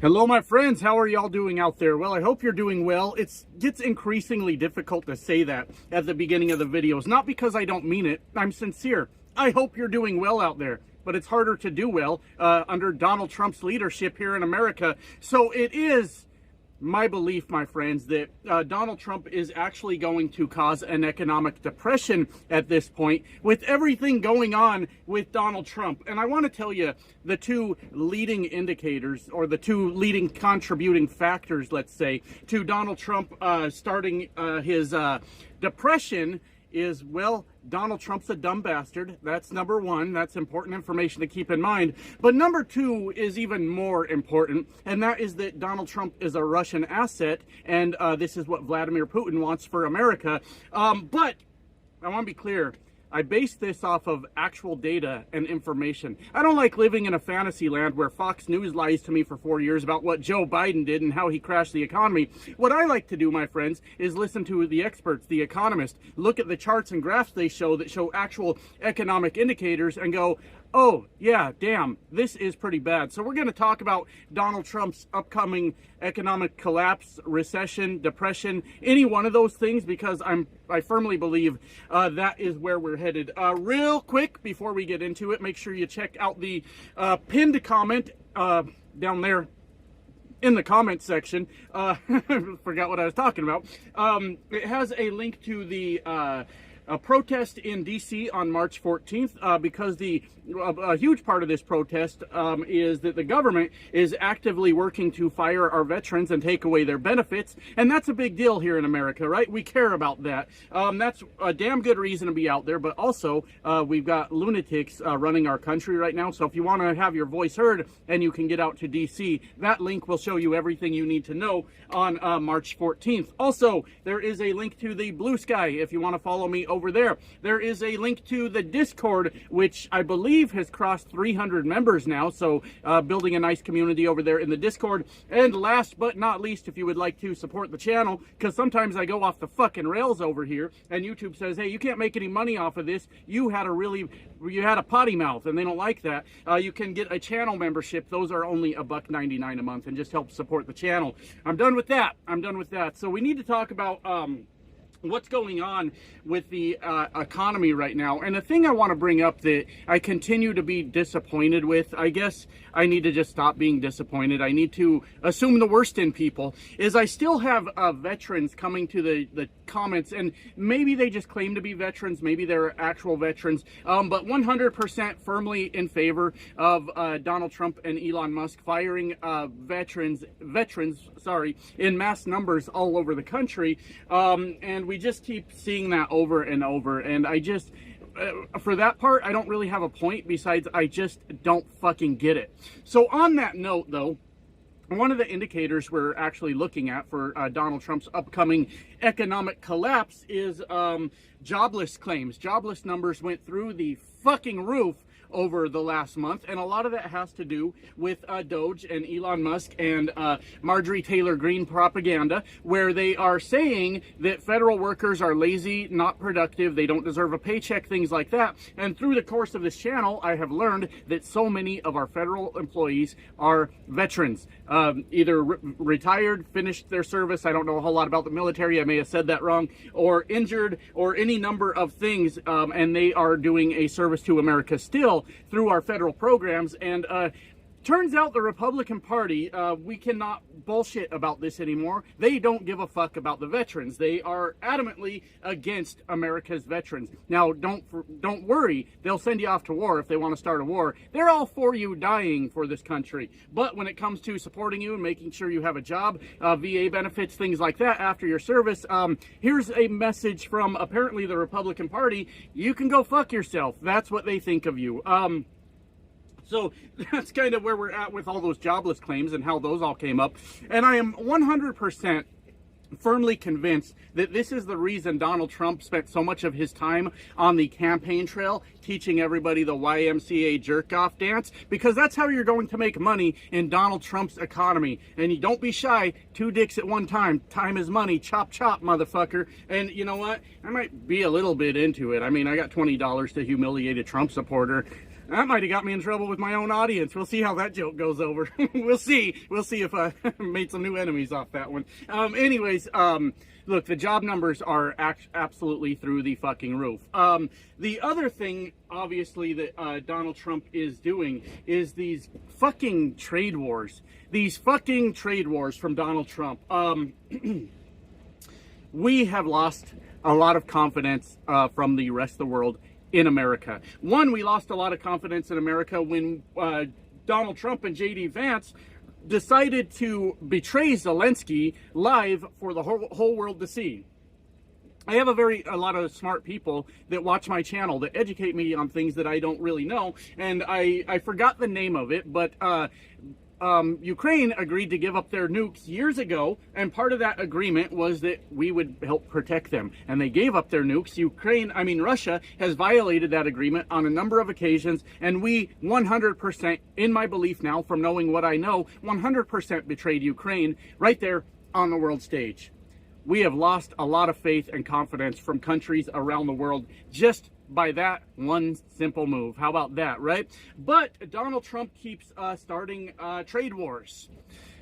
Hello, my friends. How are y'all doing out there? Well, I hope you're doing well. It gets increasingly difficult to say that at the beginning of the videos. Not because I don't mean it. I'm sincere. I hope you're doing well out there. But it's harder to do well under Donald Trump's leadership here in America. So it is my belief, my friends, that Donald Trump is actually going to cause an economic depression at this point with everything going on with Donald Trump. And I want to tell you the two leading indicators, or the two leading contributing factors, let's say, to Donald Trump starting his depression is, well, Donald Trump's a dumb bastard. That's number one. That's important information to keep in mind. But number two is even more important, and that is that Donald Trump is a Russian asset, and this is what Vladimir Putin wants for America. But I want to be clear. I base this off of actual data and information. I don't like living in a fantasy land where Fox News lies to me for 4 years about what Joe Biden did and how he crashed the economy. What I like to do, my friends, is listen to the experts, the economists, look at the charts and graphs they show that show actual economic indicators and go, oh, yeah, damn, this is pretty bad. So we're going to talk about Donald Trump's upcoming economic collapse, recession, depression, any one of those things, because I firmly believe that is where we're headed. Real quick, before we get into it, make sure you check out the pinned comment down there in the comment section. Forgot what I was talking about. It has a link to the a protest in D.C. on March 14th, because a huge part of this protest is that the government is actively working to fire our veterans and take away their benefits, and that's a big deal here in America, right? We care about that. That's a damn good reason to be out there, but also we've got lunatics running our country right now, so if you want to have your voice heard and you can get out to D.C., that link will show you everything you need to know on March 14th. Also, there is a link to the Blue Sky if you want to follow me over there. There is a link to the Discord, which I believe has crossed 300 members now, so building a nice community over there in the Discord. And last but not least, if you would like to support the channel, because sometimes I go off the fucking rails over here, and YouTube says, hey, you can't make any money off of this, you had a potty mouth, and they don't like that. You can get a channel membership. Those are only $1.99 a month, and just help support the channel. I'm done with that. So we need to talk about what's going on with the economy right now. And the thing I want to bring up that I continue to be disappointed with, I guess I need to just stop being disappointed. I need to assume the worst in people, is I still have veterans coming to the comments, and maybe they just claim to be veterans, maybe they're actual veterans, but 100% firmly in favor of Donald Trump and Elon Musk firing veterans, in mass numbers all over the country. And we just keep seeing that over and over, and I just for that part I don't really have a point, besides I just don't fucking get it. So on that note, though, one of the indicators we're actually looking at for Donald Trump's upcoming economic collapse is jobless claims. Jobless numbers went through the fucking roof over the last month, and a lot of that has to do with Doge and Elon Musk and Marjorie Taylor Greene propaganda, where they are saying that federal workers are lazy, not productive, they don't deserve a paycheck, things like that. And through the course of this channel, I have learned that so many of our federal employees are veterans, either retired, finished their service, I don't know a whole lot about the military, I may have said that wrong, or injured, or any number of things, and they are doing a service to America still through our federal programs. And turns out the Republican Party, we cannot bullshit about this anymore. They don't give a fuck about the veterans. They are adamantly against America's veterans. Now, don't worry. They'll send you off to war if they want to start a war. They're all for you dying for this country. But when it comes to supporting you and making sure you have a job, VA benefits, things like that after your service, here's a message from apparently the Republican Party. You can go fuck yourself. That's what they think of you. So that's kind of where we're at with all those jobless claims and how those all came up. And I am 100% firmly convinced that this is the reason Donald Trump spent so much of his time on the campaign trail teaching everybody the YMCA jerk-off dance, because that's how you're going to make money in Donald Trump's economy. And you don't be shy, 2 dicks at one time. Time is money. Chop, chop, motherfucker. And you know what? I might be a little bit into it. I mean, I got $20 to humiliate a Trump supporter. That might have got me in trouble with my own audience. We'll see how that joke goes over. We'll see if I made some new enemies off that one. Anyways, look, the job numbers are absolutely through the fucking roof. The other thing, obviously, that Donald Trump is doing is these fucking trade wars. These fucking trade wars from Donald Trump. We have lost a lot of confidence from the rest of the world in America. One, we lost a lot of confidence in America when Donald Trump and J.D. Vance decided to betray Zelensky live for the whole world to see. I have a lot of smart people that watch my channel that educate me on things that I don't really know, and I forgot the name of it, but Ukraine agreed to give up their nukes years ago, and part of that agreement was that we would help protect them. And they gave up their nukes. Russia has violated that agreement on a number of occasions, and we 100%, in my belief now, from knowing what I know, 100% betrayed Ukraine right there on the world stage. We have lost a lot of faith and confidence from countries around the world just by that one simple move. How about that, right? But Donald Trump keeps starting trade wars.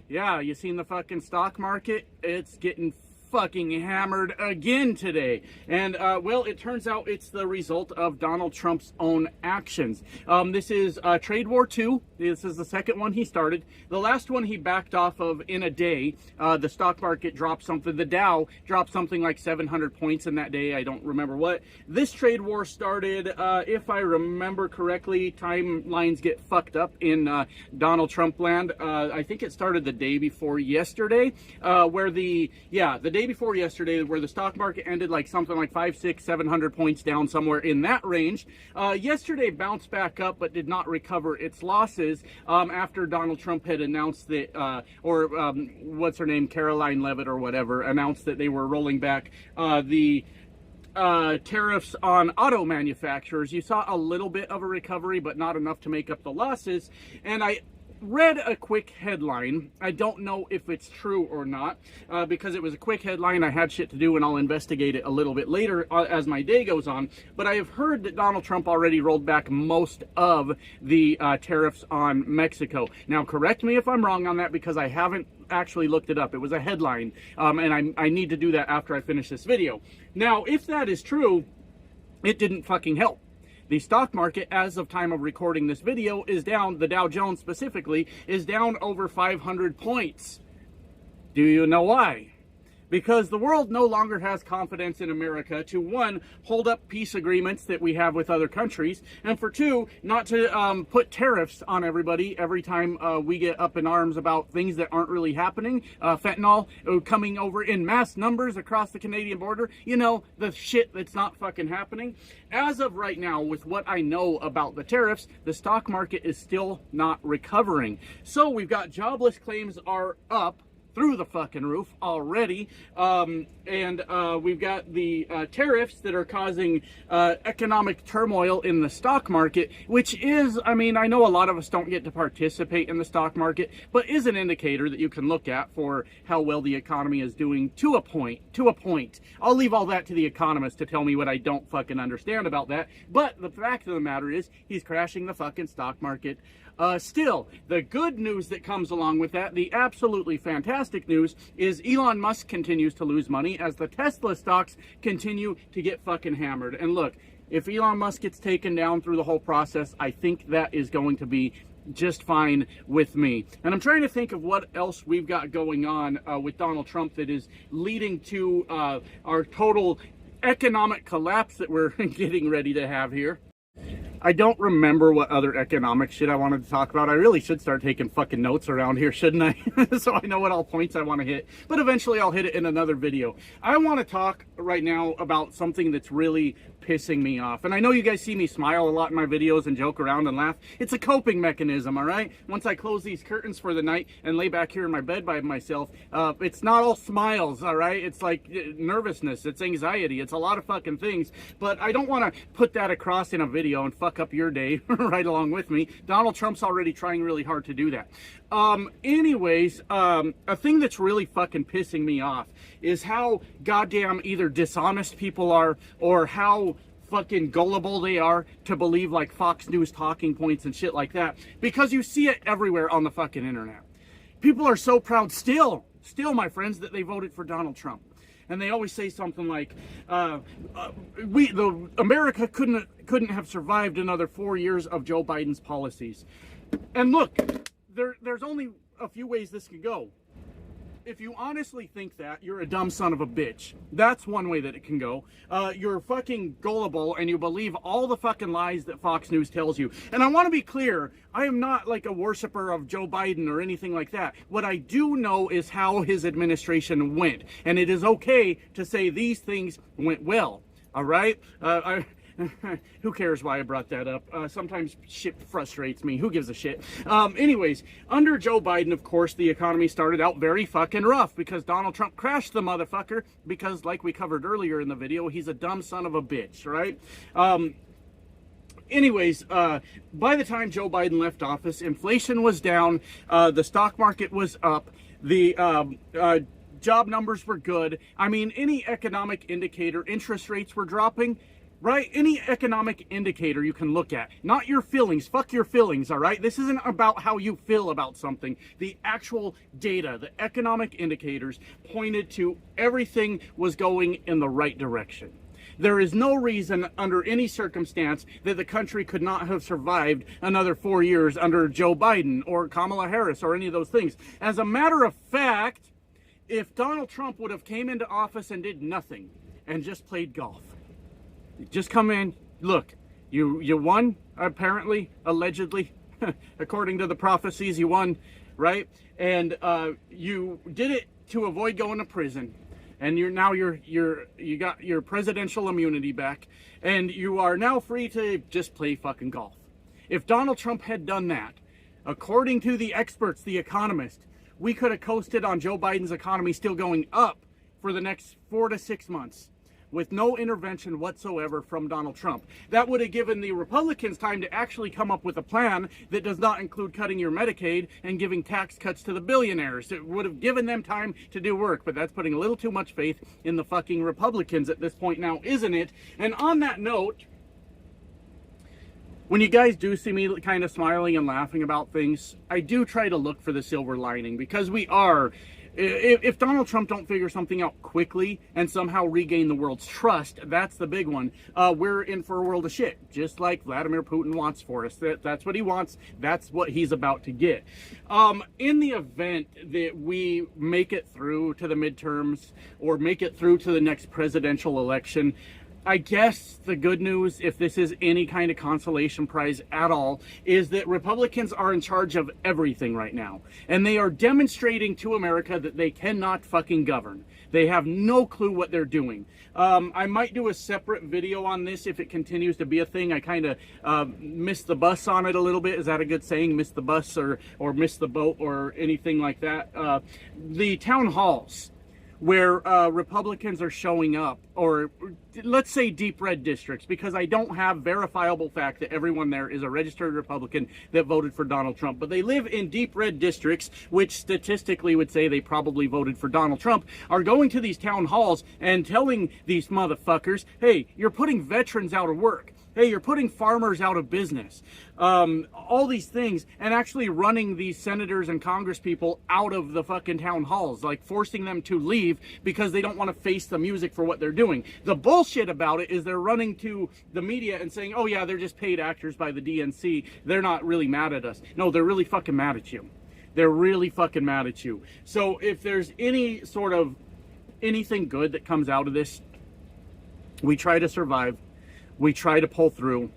Yeah, you seen the fucking stock market? It's getting fucking hammered again today. And well, it turns out it's the result of Donald Trump's own actions. This is Trade War 2. This is the second one he started. The last one he backed off of in a day. The stock market dropped something. The Dow dropped something like 700 points in that day. I don't remember what. This trade war started, if I remember correctly, timelines get fucked up in Donald Trump land. I think it started the day before yesterday, where the day before yesterday, where the stock market ended like something like 500, 600, 700 points down, somewhere in that range. Yesterday bounced back up but did not recover its losses after Donald Trump had announced that, what's her name, Caroline Levitt or whatever, announced that they were rolling back the tariffs on auto manufacturers. You saw a little bit of a recovery, but not enough to make up the losses. And I read a quick headline. I don't know if it's true or not, because it was a quick headline. I had shit to do, and I'll investigate it a little bit later as my day goes on. But I have heard that Donald Trump already rolled back most of the tariffs on Mexico. Now, correct me if I'm wrong on that, because I haven't actually looked it up. It was a headline, and I need to do that after I finish this video. Now, if that is true, it didn't fucking help. The stock market, as of time of recording this video, is down. The Dow Jones specifically is down over 500 points. Do you know why? Because the world no longer has confidence in America to, one, hold up peace agreements that we have with other countries, and for two, not to put tariffs on everybody every time we get up in arms about things that aren't really happening. Fentanyl coming over in mass numbers across the Canadian border. You know, the shit that's not fucking happening. As of right now, with what I know about the tariffs, the stock market is still not recovering. So we've got jobless claims are up through the fucking roof already, and we've got the tariffs that are causing economic turmoil in the stock market, which is, I mean, I know a lot of us don't get to participate in the stock market, but is an indicator that you can look at for how well the economy is doing to a point. I'll leave all that to the economist to tell me what I don't fucking understand about that, but the fact of the matter is, he's crashing the fucking stock market. Still, the good news that comes along with that, the absolutely fantastic news, is Elon Musk continues to lose money as the Tesla stocks continue to get fucking hammered. And look, if Elon Musk gets taken down through the whole process, I think that is going to be just fine with me. And I'm trying to think of what else we've got going on with Donald Trump that is leading to our total economic collapse that we're getting ready to have here. I don't remember what other economic shit I wanted to talk about. I really should start taking fucking notes around here, shouldn't I? So I know what all points I want to hit. But eventually I'll hit it in another video. I want to talk right now about something that's really pissing me off. And I know you guys see me smile a lot in my videos and joke around and laugh. It's a coping mechanism, all right? Once I close these curtains for the night and lay back here in my bed by myself, it's not all smiles, all right? It's like nervousness, it's anxiety, it's a lot of fucking things. But I don't want to put that across in a video and fuck up your day right along with me. Donald Trump's already trying really hard to do that. Anyways, a thing that's really fucking pissing me off is how goddamn either dishonest people are, or how fucking gullible they are to believe like Fox News talking points and shit like that, because you see it everywhere on the fucking internet. People are so proud still, my friends, that they voted for Donald Trump. And they always say something like, America couldn't have survived another 4 years of Joe Biden's policies. And look, there's only a few ways this could go. If you honestly think that, you're a dumb son of a bitch. That's one way that it can go. You're fucking gullible and you believe all the fucking lies that Fox News tells you. And I want to be clear, I am not like a worshiper of Joe Biden or anything like that. What I do know is how his administration went. And it is okay to say these things went well. All right? Who cares why I brought that up? Sometimes shit frustrates me. Who gives a shit? Anyways, under Joe Biden, of course, the economy started out very fucking rough because Donald Trump crashed the motherfucker because, like we covered earlier in the video, he's a dumb son of a bitch, right? Anyways, by the time Joe Biden left office, inflation was down, the stock market was up, the job numbers were good. I mean, any economic indicator, interest rates were dropping. Right? Any economic indicator you can look at. Not your feelings. Fuck your feelings, all right? This isn't about how you feel about something. The actual data, the economic indicators pointed to everything was going in the right direction. There is no reason under any circumstance that the country could not have survived another 4 years under Joe Biden or Kamala Harris or any of those things. As a matter of fact, if Donald Trump would have came into office and did nothing and just played golf, just come in, look, you won, apparently, allegedly, according to the prophecies, you won, right? And you did it to avoid going to prison, and you got your presidential immunity back, and you are now free to just play fucking golf. If Donald Trump had done that, according to the experts, the economists, we could have coasted on Joe Biden's economy still going up for the next 4 to 6 months. With no intervention whatsoever from Donald Trump. That would have given the Republicans time to actually come up with a plan that does not include cutting your Medicaid and giving tax cuts to the billionaires. It would have given them time to do work, but that's putting a little too much faith in the fucking Republicans at this point now, isn't it? And on that note, when you guys do see me kind of smiling and laughing about things, I do try to look for the silver lining, because we are... If Donald Trump don't figure something out quickly and somehow regain the world's trust, that's the big one. We're in for a world of shit, just like Vladimir Putin wants for us. That's what he wants. That's what he's about to get. In the event that we make it through to the midterms or make it through to the next presidential election, I guess the good news, if this is any kind of consolation prize at all, is that Republicans are in charge of everything right now. And they are demonstrating to America that they cannot fucking govern. They have no clue what they're doing. I might do a separate video on this if it continues to be a thing. I kind of missed the bus on it a little bit. Is that a good saying? Miss the bus or miss the boat or anything like that? The town halls where Republicans are showing up, or let's say deep red districts, because I don't have verifiable fact that everyone there is a registered Republican that voted for Donald Trump, but they live in deep red districts, which statistically would say they probably voted for Donald Trump, are going to these town halls and telling these motherfuckers, hey, you're putting veterans out of work. Hey, you're putting farmers out of business. All these things, and actually running these senators and congresspeople out of the fucking town halls, like forcing them to leave because they don't want to face the music for what they're doing. The bullshit about it is they're running to the media and saying, oh yeah, they're just paid actors by the DNC. They're not really mad at us. No, they're really fucking mad at you. They're really fucking mad at you. So if there's any sort of anything good that comes out of this, we try to survive. We try to pull through,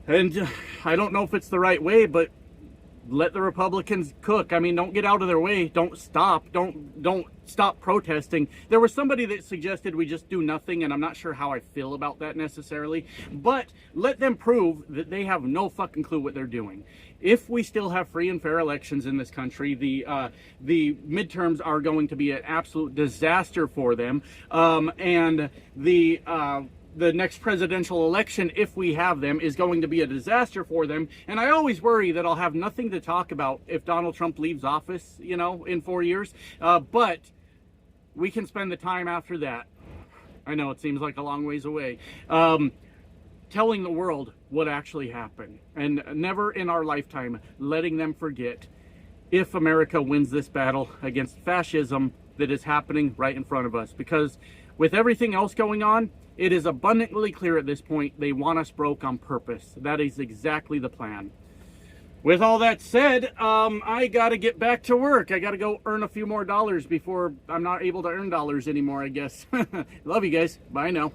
and I don't know if it's the right way, but let the Republicans cook. I mean, don't get out of their way. Don't stop. Don't stop protesting. There was somebody that suggested we just do nothing, and I'm not sure how I feel about that necessarily, but let them prove that they have no fucking clue what they're doing. If we still have free and fair elections in this country, the midterms are going to be an absolute disaster for them, and the next presidential election, if we have them, is going to be a disaster for them. And I always worry that I'll have nothing to talk about if Donald Trump leaves office, you know, in 4 years. But we can spend the time after that I know it seems like a long ways away. Telling the world what actually happened, and never in our lifetime letting them forget if America wins this battle against fascism that is happening right in front of us. Because with everything else going on, it is abundantly clear at this point they want us broke on purpose. That is exactly the plan. With all that said, I gotta get back to work. I gotta go earn a few more dollars before I'm not able to earn dollars anymore, I guess. Love you guys. Bye now.